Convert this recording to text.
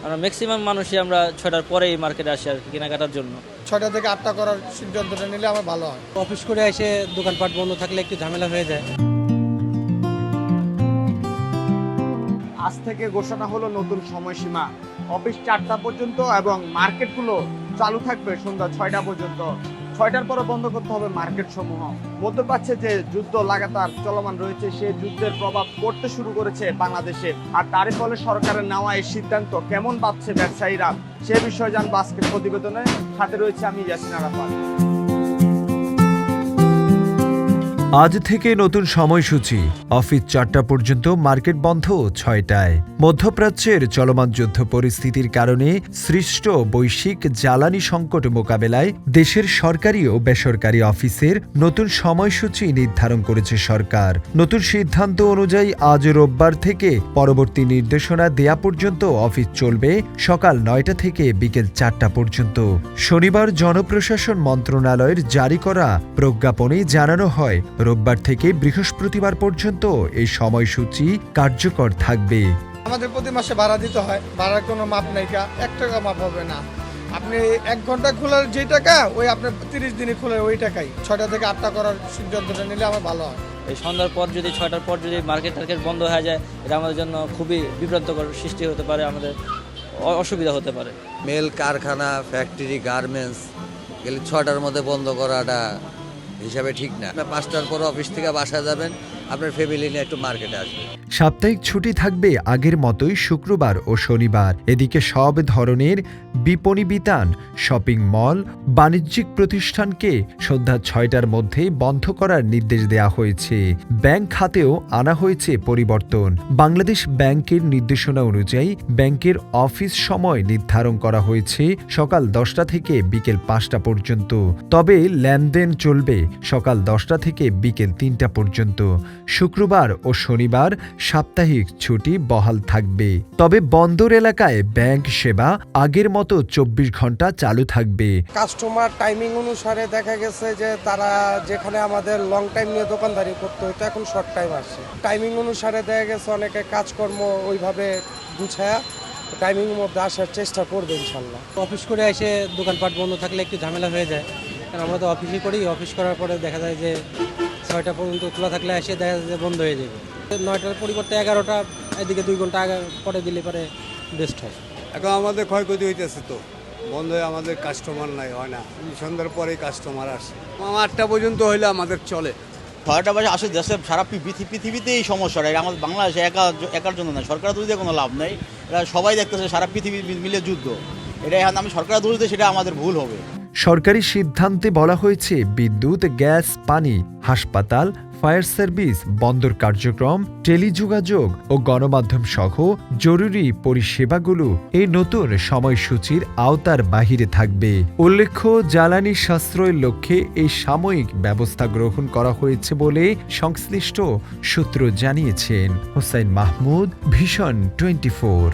আমরা ম্যাক্সিমাম মানুষই আমরা 6টার পরেই মার্কেটে আসি আর কি কেনাকাটার জন্য। 6টা থেকে 8টা করার সিদ্ধান্তটা নিলে আমার ভালো হয়। অফিস করে এসে দোকানপাট বন্ধ থাকলে একটু ঝামেলা হয়ে যায়। আজ থেকে ঘোষণা হলো নতুন সময়সীমা। অফিস 4টা পর্যন্ত এবং মার্কেটগুলো চালু থাকবে সন্ধ্যা 6টা পর্যন্ত। 6টার পরে বন্ধ করতে হবে মার্কেট সমূহ। মধ্যপ্রাচ্যে যে যুদ্ধ লাগাতার চলমান রয়েছে, সেই যুদ্ধের প্রভাব পড়তে শুরু করেছে বাংলাদেশে। আর তারই ফলে সরকারের নেওয়া এই সিদ্ধান্ত কেমন পাচ্ছে ব্যবসায়ীরা, সে বিষয়ে জানবো আজকের প্রতিবেদনে। সাথে রয়েছে আমি ইয়াসিন আরাফাত। আজ থেকে নতুন সময়সূচি। অফিস 4টা পর্যন্ত, মার্কেট বন্ধ 6টায়। মধ্যপ্রাচ্যের চলমান যুদ্ধ পরিস্থিতির কারণে সৃষ্ট বৈশ্বিক জ্বালানি সংকট মোকাবেলায় দেশের সরকারি ও বেসরকারি অফিসের নতুন সময়সূচি নির্ধারণ করেছে সরকার। নতুন সিদ্ধান্ত অনুযায়ী আজ রোববার থেকে পরবর্তী নির্দেশনা দেয়া পর্যন্ত অফিস চলবে সকাল 9টা থেকে বিকেল 4টা পর্যন্ত। শনিবার জনপ্রশাসন মন্ত্রণালয়ের জারি করা প্রজ্ঞাপনে জানানো হয়, রোববার থেকে বৃহস্পতিবার পর্যন্ত এই সময়সূচি কার্যকর থাকবে। আমাদের প্রতি মাসে ভাড়া দিতে হয়, ভাড়ার কোনো মাপ নাই, 1 টাকা মাপ হবে না। আপনি 1 ঘন্টা খোলার যে টাকা, ওই আপনার 30 দিনে খোলার ওই টাকাই। 6টা থেকে 8টা করার সিদ্ধান্তটা নিলে আমার ভালো হয়। এই সন্ধ্যার পর যদি 6টার পর যদি মার্কেট টার্কেট বন্ধ হয়ে যায়, এটা আমাদের জন্য খুবই বিভ্রান্তকর সৃষ্টি হতে পারে, আমাদের অসুবিধা হতে পারে। মেল কারখানা, ফ্যাক্টরি, গার্মেন্টস এগুলি 6টার মধ্যে বন্ধ করাটা হিসাবে ঠিক না। 5টার পর অফিস থেকে বাসায় যাবেন, আপনার ফ্যামিলি নিয়ে একটু মার্কেটে আসবেন। সাপ্তাহিক ছুটি থাকবে আগের মতোই শুক্রবার ও শনিবার। এদিকে সব ধরনের বিপণী বিতান, শপিং মল, বাণিজ্যিক প্রতিষ্ঠানকে সন্ধ্যা 6টার মধ্যে বন্ধ করার নির্দেশ দেয়া হয়েছে। ব্যাংক খাতেও আনা হয়েছে পরিবর্তন। বাংলাদেশ ব্যাংকের নির্দেশনা অনুযায়ী ব্যাংকের অফিস সময় নির্ধারণ করা হয়েছে সকাল 10টা থেকে বিকেল 5টা পর্যন্ত। তবে লেনদেন চলবে সকাল 10টা থেকে বিকেল 3টা পর্যন্ত। শুক্রবার ও শনিবার সাপ্তাহিক ছুটি বহাল থাকবে। তবে বন্দর এলাকায় ব্যাংক সেবা আগের মতো 24 ঘন্টা চালু থাকবে। কাস্টমার টাইমিং অনুসারে দেখা গেছে যে তারা যেখানে আমাদের লং টাইম নিয়ে দোকানদারি করতে হতো, এখন শর্ট টাইম আসে। টাইমিং অনুসারে দেখা গেছে অনেকে কাজকর্ম ওইভাবে গুছায়া টাইমিংয়ের মধ্যে আসার চেষ্টা করবে ইনশাল্লাহ। অফিস করে এসে দোকানপাট বন্ধ থাকলে একটু ঝামেলা হয়ে যায়, কারণ আমরা তো অফিসই করি। অফিস করার পরে দেখা যায় যে 6টা পর্যন্ত খোলা থাকলে এসে দেখা যায় যে বন্ধ হয়ে যাবে। 9টার পরিবর্তে 11টা, এদিকে 2 ঘন্টা আগে পরে দিলে পরে বেস্ট হয়। এখন আমাদের ক্ষয়ক্ষতি হইতেছে, তো বন্ধ হয়ে আমাদের কাস্টমার নাই, হয় না। সন্ধ্যার পরেই কাস্টমার আসে। 8টা পর্যন্ত হইলে আমাদের চলে। 6টা বাজে আসলে দেশে সারা পৃথিবীতে এই সমস্যাটা, আমাদের বাংলাদেশে একার জন্য না, সরকার দোষ দিয়ে কোনো লাভ নেই। এরা সবাই দেখতেছে সারা পৃথিবী মিলে যুদ্ধ। এটা এখন আমি সরকার দোষ দিই, সেটা আমাদের ভুল হবে। সরকারি সিদ্ধান্তে বলা হয়েছে বিদ্যুৎ, গ্যাস, পানি, হাসপাতাল, ফায়ার সার্ভিস, বন্দর কার্যক্রম, টেলিযোগাযোগ ও গণমাধ্যম সহ জরুরি পরিষেবাগুলো এই নতুন সময়সূচির আওতার বাহিরে থাকবে। উল্লেখ্য, জ্বালানি সাশ্রয়ের লক্ষ্যে এই সাময়িক ব্যবস্থা গ্রহণ করা হয়েছে বলে সংশ্লিষ্ট সূত্র জানিয়েছেন। হোসাইন মাহমুদ, ভিশন 24।